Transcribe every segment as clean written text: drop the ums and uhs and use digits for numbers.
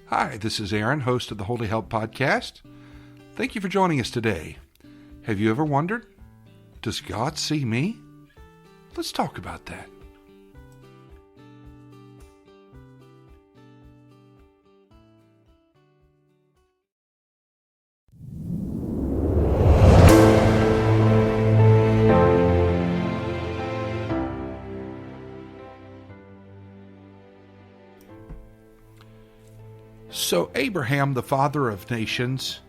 Hi, this is Aaron, host of the Holy Help Podcast. Thank you for joining us today. Have you ever wondered, does God see me? Let's talk about that. So Abraham, the father of nations,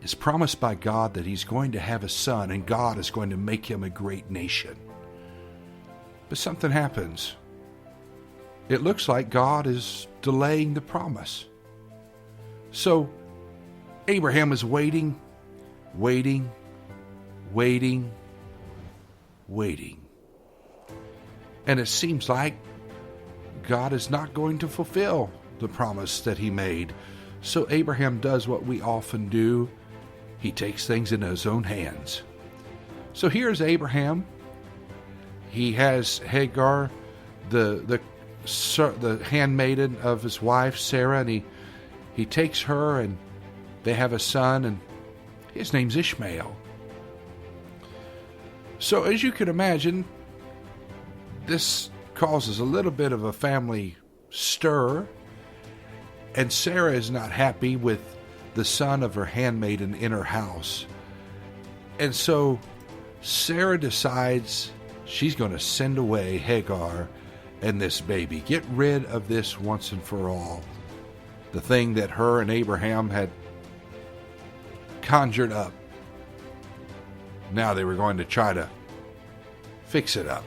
is promised by God that he's going to have a son and God is going to make him a great nation. But something happens. It looks like God is delaying the promise. So Abraham is waiting. And it seems like God is not going to fulfill the promise that he made. So Abraham does what we often do. He takes things into his own hands. So here's Abraham. He has Hagar, the handmaiden of his wife Sarah, and he takes her and they have a son, and his name's Ishmael. So as you can imagine, this causes a little bit of a family stir. And Sarah is not happy with the son of her handmaiden in her house. And so Sarah decides she's going to send away Hagar and this baby. Get rid of this once and for all. The thing that her and Abraham had conjured up. Now they were going to try to fix it up.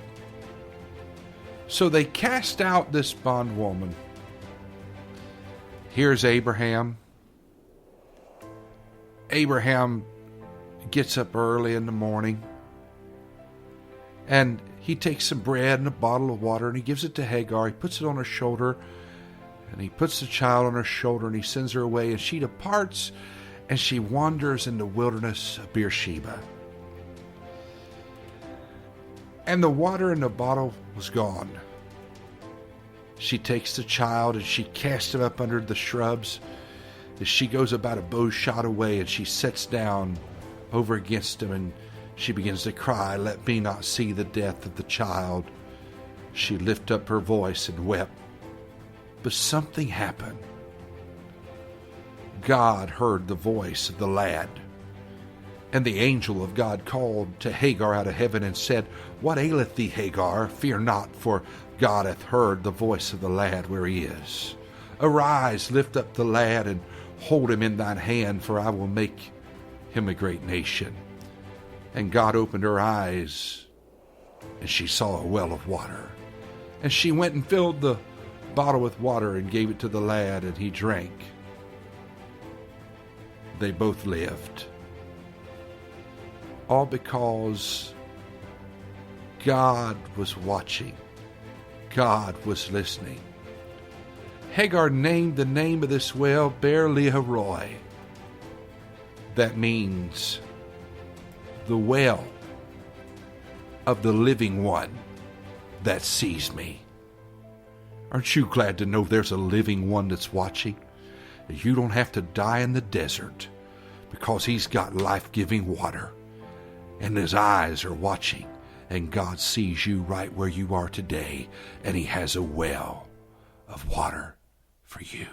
So they cast out this bondwoman. Here's Abraham. Abraham gets up early in the morning and he takes some bread and a bottle of water and he gives it to Hagar. He puts it on her shoulder and he puts the child on her shoulder and he sends her away, and she departs and she wanders in the wilderness of Beersheba. And the water in the bottle was gone. She takes the child and she casts him up under the shrubs as she goes about a bow shot away, and she sits down over against him and she begins to cry, "Let me not see the death of the child." She lifted up her voice and wept. But something happened. God heard the voice of the lad. And the angel of God called to Hagar out of heaven and said, "What aileth thee, Hagar? Fear not, for God hath heard the voice of the lad where he is. Arise, lift up the lad, and hold him in thine hand, for I will make him a great nation." And God opened her eyes, and she saw a well of water. And she went and filled the bottle with water and gave it to the lad, and he drank. They both lived. All because God was watching. God was listening. Hagar named the name of this well Beer-lahai-roi. That means the well of the living one that sees me. Aren't you glad to know there's a living one that's watching? You don't have to die in the desert because he's got life-giving water. And his eyes are watching, and God sees you right where you are today, and he has a well of water for you.